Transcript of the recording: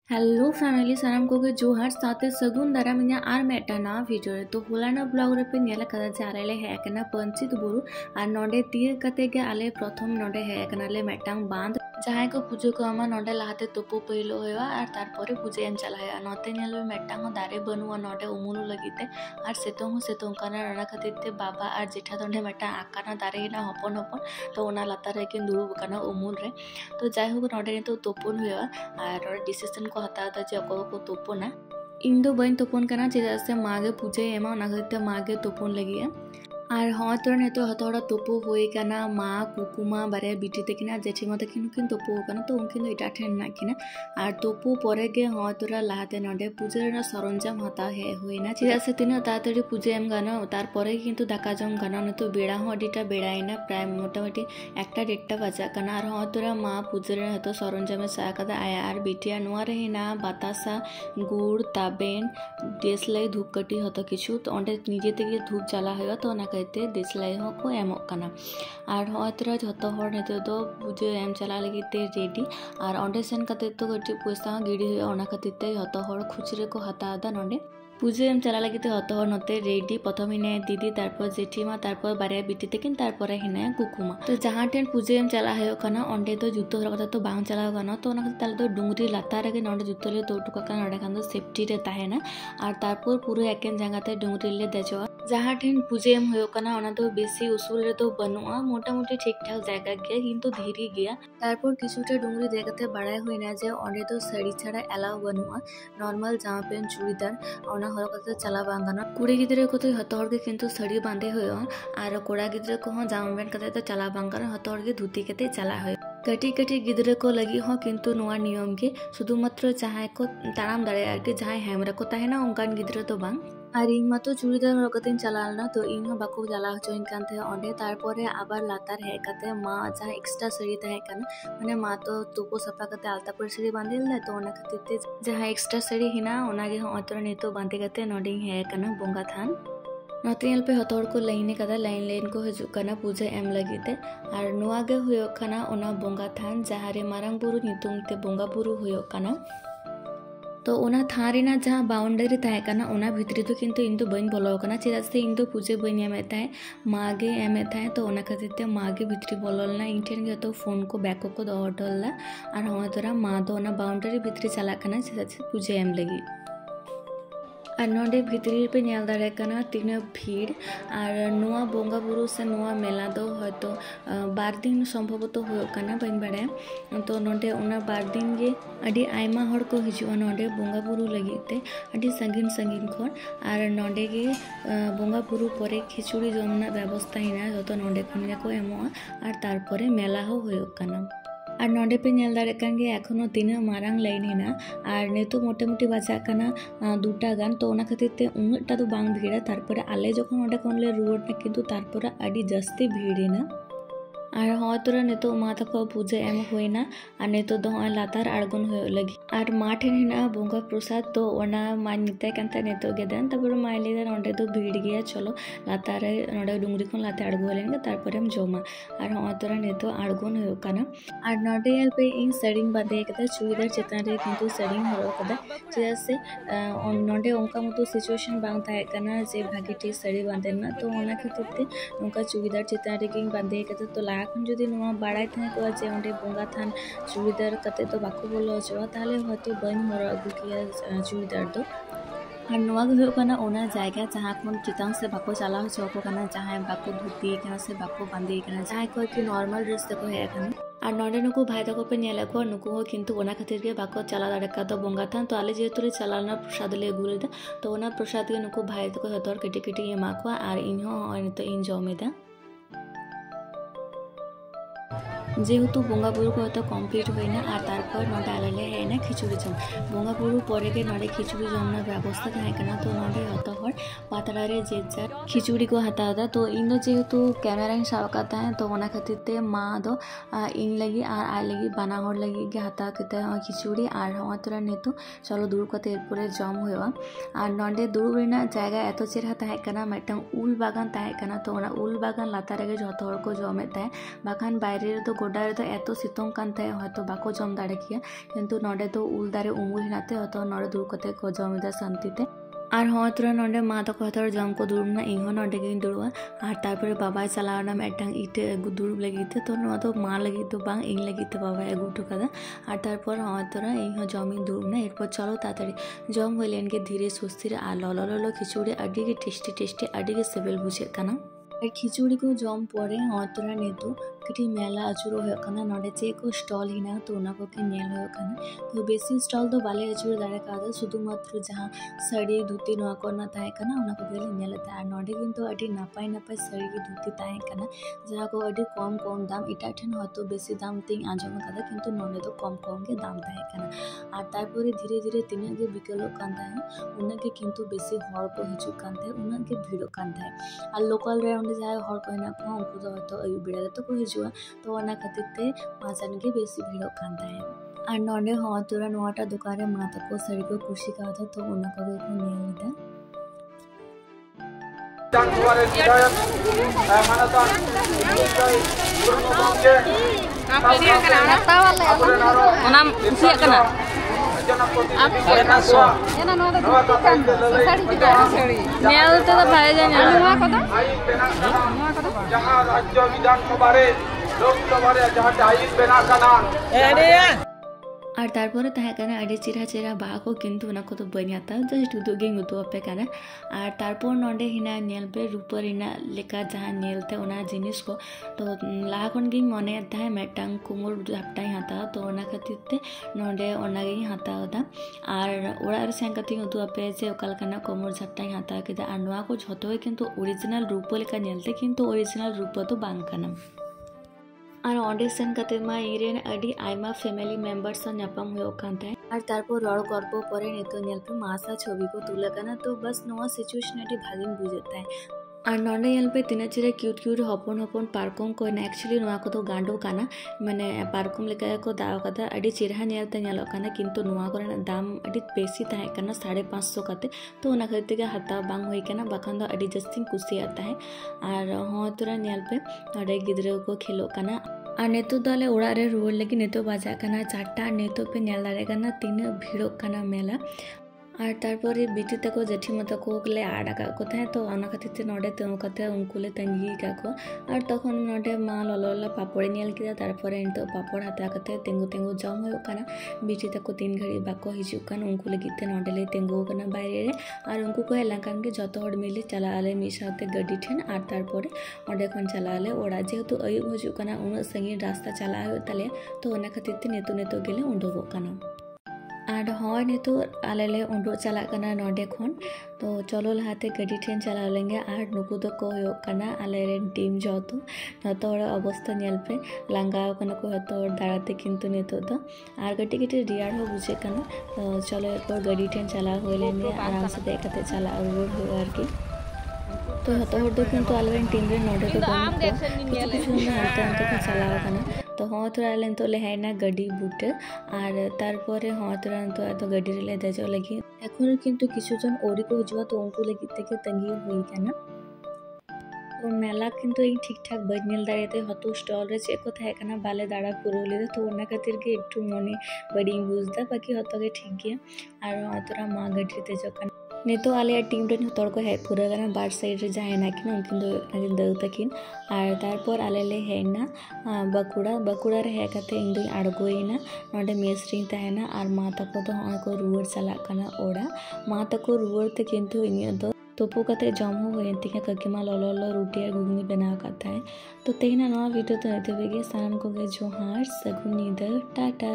Hello family साराम को जोहार साथे सगुन दाराम इन्या आर मेटा नवा वीडियो रे तो होलाना ब्लॉग रे पे नेला कदा जे आले हे कना पंचित बुरु आर नोडे तीर कते गे आले प्रथम नोडे हे कना ले मेटांग बांध जहां को पूजा को आमा नोडे लाते तुपु पहिलो होया आर तार परे पूजा एम चलाया नते नेल मेटांग दारे बनुआ नोडे उमुलु लगिते आर सेतों कना रना खतिते बाबा आर जेठा तोंडे मेटा आकाना दारे ना हपन हपन तो ओना लाता रे के दुरु कना उमुल रे तो जाय हो नोडे ने तो तुपुन होया आर डिसीजन को हता जे अको को तुपुना इन दो बन तुपुन कना चेदा से मागे पूजे एमा ना खतिते मागे तुपुन लगी और हाँ तो तो हथौड़ा तुपु हुई कना माँ कुकुमा बारे बिटी तकिना जेठीमा तकिन उनकिन तुपु कना तो उनकिन इटा ठेन नाकिना और तुपु परे गे हाँ तोरा लाते नडे पूजा सरंजाम हता है हुईना चेदा से तीना तातड़ी पूजा एम गाना तार परे किंतु दाका जम गाना न तो बेड़ा हूँ अडिटा बेड़ाइना प्राय मोटामुटी एकटा डेढ़टा बाजा कना और हाँ तोरा माँ पूजा हतो सरंजामे सा कदा आया और बिटिया नुआ रहीना बतासा गुड़ ताबेन देसलाई धूपकाठी हतो किछु तो अंडे निजे तेगे धूप जला हुआ तो ना देसलाई को एमोग कना और हतरा जो हर नितो दो पूजा एम चला लगी ते रेडी और अंडे सेन कते तो गटी पैसा गिड़ी होना खातिर ते हतो हर खुचरे को हता दा नडे पूजा एम चला लगी तो हतो हर नते रेडी प्रथम हिने दीदी तारपर जेठीमा तारपर बारे बिटी तकिन तारपर हिने कुकुमा तो जहां टेन पूजा एम चला है कना अंडे तो जुतो हर कथा तो बांग चला गना तो ओना ताले तो डुंगरी लाता रे नडे जुतो ले तो टुका कना नडे खान तो सेफ्टी रे ताहेना और तारपर पूरा एकेन जगहते डुंगरी ले देजो जहाँ ठेन पूजा एम हो कना ओना तो बेसी उसूल रे तो बनुआ मोटामुटी ठीक ठाक जायगा गया किंतु धीरे गया तारपर किछुटा डुंगरी देखाते बाड़ाय होइना जे ओंडे तो साड़ी छाड़ा एलाव बनुआ नॉर्मल जामा पेन चूड़ीदार ओना हर कते चला बांगाना कुड़ी गिदरे को तो हतो हर के किंतु साड़ी बांधे होयो आर कोड़ा गिदरे को हो जामा पेन कते तो चला बांगाना हतो हर के धुती कते चला होयो कटी कटी गिदरे को लगी हो किंतु नुआ नियम के शुधुमात्र जहां को ताराम दाड़े आर के जहां हेमरा को ताहेना उनकान गिदरे तो बांग और इन मातो चूड़ीदार हरकतिन चलालना तो इन बाको चला हचोइन कानते अंडे तारपरे आबार लातार हे कते मा जहां एक्स्ट्रा साड़ी तहे कना माने मा तो तुपो सफा कते आलता पर साड़ी बांधिल ना तो ओना खातिर ते जहां एक्स्ट्रा साड़ी हिना ओनागे हो अतरा नेतो बांधे कते नोडिंग हे कना बोंगा थान नोतेल पे हतोड़ को लाइन कदा लाइन को हजु कना पूजा एम लगीते और नुआगे हुयो कना ओना बोंगा थान जहां रे मारांग बुरु नितुम ते बोंगा बुरु हुयो कना तो ओना थारेना जहाँ बाउंडरी तहे कना ओना भितरी तो किंतु इन तो बन बोलो कना चेदा से इन तो पूजे बन एम ताहे मागे एम ताहे तो ओना खातिर ते मागे भितरी बोललना इन ठेन गे तो फोन को बैक को दोडलला और हम तोरा मा दो ओना बाउंडरी भितरी चला कना चेदा से पूजे एम लगी और नोडे भितरी पे नेल दाड़े कना तीना भीड़ और नुआ बोंगा बुरु से नुआ मेला दो हयतो बार दिन संभवत हो कना बन बड़े तो नोडे उना बार दिन गे अडी आयमा हड़ को हिजुआ नोडे बोंगा बुरु लगिते अडी संगीन संगीन खन और नोडे गे बोंगा बुरु परे खिचुड़ी जमना व्यवस्था हिना जतो नोडे खन गे को एमोआ और तार परे मेला हो कना और नोडे पे नेल दाड़े कान गे एखोनो तीना मारांग लाइन हिना और नेतो मोटामुटी बाजा कना दुटा गान तो ओना खातिर ते उन्नटा तो बांग भीड़ा तारपरे आले जखन ओंडे खन ले रुवाड़ ना किंतु तारपरे अडी जास्ती भीड़ हिना और हाँ तोरा नेतो मा तको पूजा एम होइना और नेतो दो लातार आड़गोन हो लगी और मा ठेन हिना बोंगा प्रसाद तो ओना मा निते कांता नेतो गेदन तबर मा लेदा नोडे तो भीड़ गया चलो लातार नोडे डुंगरी खन लाते आड़गो लेन तारपरे हम जोमा और हाँ तोरा नेतो आड़गोन हो कना और नोडे एल पे इन सड़िंग बांधे कदा चूड़ीदार चेतन रे किंतु सड़िंग हो कदा चेदा से नोडे ओंका मतो सिचुएशन बांग थाए कना जे भागी ठीक सड़ी बांधेना तो ओना खातिर ते ओंका चूड़ीदार चेतन रे किंग बांधे कदा तो এখন যদি নোয়া বাড়াই থাকে যে ওঁডে बोंगा थान चूड़ीदार कते तो बाको बोलो हचवा ताहले हयतो बन हर अगु किया चूड़ीदार दो और नोआ हो कना ओना जायगा जहाँ खन चितान से बाको चला हचको कना जहाँ बाको धुती कना से बाको बांधे कना जहाँ को कि नॉर्मल ड्रेस तको है कना और नोडे नुकु भाई तको पे नेला को नुकु हो किंतु ओना खातिर के बाको चला दाड़े का तो बोंगा थान तो आले जेतु रे चलाना प्रसाद ले गुलेदा तो ओना प्रसाद के नुकु भाई तको हतोर केटी केटी एमा को और इन हो और तो इन जमेदा जेहेतु बोंगा बुरु को तो कमप्लीट होइना और तारपर नोडे आले हेना खिचुड़ी जम बोंगा बुरु परे के नोडे खिचुड़ी जमना व्यवस्था थाहे कना तो नोडे हतो हर पातला रे जेजार खिचुड़ी को हतादा तो इन जेहेतु कैमरा इन सावकाता है तो ओना खातिर ते मा दो इन लगी और आ लगी बाना हर लगी के हता केते खिचुड़ी और हम तोरा नेतो चलो दुरु कते एरपरे जम होया और नोडे दुरु रेना जायगा एतो चेहरा थाहे कना मेटंग उल बागान थाहे कना तो ओना उल बागान लातार गे जतो हर को जमे थाहे बाखान बाइरे तो गोडा रे तो एतो सितोंग कांते हयतो बाको जम दाड़े किया किंतु नोडे तो उल दारे उमुल हिनाते हयतो नोडे दुर कते को जमीदा शांतिते और हाँ तुरा नोडे मा तक हथर जम को दुरुबना इहो नोडे गिन दुरुआ और तारपरे बाबा चलावना मेटांग इटे अगु दुरुब लगिते तो नोआ तो मा लगी तो बांग इन लगिते बाबा अगु ठुकादा और तारपर हाँ तुरा इहो जमिन दुरुबना एरपर चलो ताताड़ी जम होइलेन के धीरे सुस्थिर आ ललो खिचुड़ी अडी के टेस्टी अडी के सेबल बुझे काना खिचुड़ी को जम पड़े हाँ तुरा नेतु कटी मेला अचुरो होना नोडे चे को स्टॉल हिना तो उना को के नेल होना तो बेसी स्टॉल तो बाले अचुर दाड़े का शुधु मात्र जहाँ साड़ी धुती नोआ करना ताहे कना उना को गेले नेल ता नोडे किंतु अडी नापाय साड़ी की धुती ताहे कना जहाँ को अडी कम दाम इटा ठेन हयतो बेसी दाम तिंग आंजम कदा किंतु नोडे तो कम के दाम ताहे कना और तारपरे धीरे धीरे तिना के बिकलो कान ताहे उना के किंतु बेसी हर को हिजु कान ताहे उना के भीड़ो कान ताहे और लोकल रे उनके जहाँ हर को हेना को उनको तो हयतो अयु बेड़ा तो को हिजु तो ओना खातिर ते माजान के बेसी भीड़ो कांदा है और नोडे हाँ तुरा नोटा दुकान माता को सड़ी को खुशी का था तो उना को को नेल था जहाँ राज्य विधानसभा लोकसभा जहाँ आईन बना का और तारपरे ताहे कना अडी चिरा चिरा बा को किंतु उना को तो बनियाता जस्ट उदुगे उदु पे कना और तारपर नोडे हिना नेल पे रूपर हिना लेका जहाँ नेल थे उना जिनिस को तो लाहा खन गे मने ताहे मेटांग कुमुर झापटाई हाता तो उना खातिर ते नोडे उना गे हाता दा और ओड़ा रे सें कति उदु पे जे ओकल कना कुमुर झापटाई हाता के और नोआ को झतो किंतु ओरिजिनल रूप लेका नेलते किंतु ओरिजिनल रूप तो बांग कना और ऑडिशन कते मा इरेन अडी आयमा फैमिली मेंबर्स नापाम हुए कांते और तारपर रड़ गल्प परे नेतो नेल पे मासा छवि को तुला कना तो बस नोआ सिचुएशन अडी भागिन बुझता है और नोडे नेल पे तीना चिरे क्यूट हपन पार्कम को एक्चुअली नोआ को तो गांडो काना माने पार्कम लेका को दाव कदा अडी चिरहा नेलते नेलो काना किंतु नोआ को दाम अडी बेसी ताहे काना 550 कते तो उना खातिर के हाता बांग होई काना बखन दो अडी जस्ती कुसी आता है और हाँ तुरा नेल पे नोडे गिद्रे को खेलो काना और नेतो दाले ओड़ा रे रुआर लगी नेतो बाजा काना 4टा नेतो पे नेल दाड़े काना तीना भीड़ो काना मेला और तारपरे बीटी तको जेठी मत को ले आड़ा का को था तो अना खातिर ते नोडे तो कते उनको ले तंगी का को और तखन नोडे मा ललला पापड़ नेल किदा तारपरे तो पापड़ हाता कते तेंगु जम हो काना बीटी तको 3 घड़ी बाको हिजु कान उनको लगी ते नोडे ले तेंगु काना बाहरे रे और उनको को हेला कान के जतो हड़ मिले चला आले मिसाते गड्डी ठेन और तारपरे ओडे खन चला आले ओड़ा जेहेतु अयुब हिजु काना उन संगी रास्ता चला हो तले तो ओना खातिर ते नेतो गेले उंडोगो काना और हाँ नेतो आले उंडो चला कना नोडे खन तो चलो लहाते गड्डी ठेन चला लेंगे और नुकु तो को कना आले रेन टीम जतो अवस्था नेल पे लांगा कना को हतो दाड़ाते किंतु नेतो तो और गटी रियाड़ हो बुझे कना तो चलो एक गड्डी ठेन चला हो लेंगे आराम से देखते चला रोड हो आर की तो हतो दो किंतु आले टीम रे नोडे तो किछु हालते चला कना तो हाँ थोड़ा लेन तो लेहाइना गड्डी बुटे और तारपरे हाँ थोड़ा तो गड्डी रे ले देजो लगी एखन किंतु किछुजन ओरी को हजवा तो उनको लगी থেকে तंगी हुई काना तो मेला किंतु ई ठीक ठाक बजनेल दाड़े हतो स्टॉल रे चेक को थाहे काना बाले दाड़ा पुरोले तो ओना खातिर के एकटू मने बड़ी बुझदा बाकी हतो के ठीक गया और हाँ थोड़ा मा गड्डी तेजो काना नेतो आले टीम रे हतोड़ को है पूरा गाना बार साइड रे जाए ना कि उनकिन दो नागिन दउ तकिन और तारपर आले ले हेना बकुड़ा रे है कते इन दो आड़गोइना नोडे मेसरी ताहेना और मा तको तो हाँ को रुवर चला काना ओड़ा मा तको रुवर ते किंतु इन दो तोपो कते जम हो तिका ककिमा ललो रोटी और घुगनी बना करता है तो तेना नवा वीडियो तो नते बेगे सानम को गे जोहार सगुन नींद टाटा।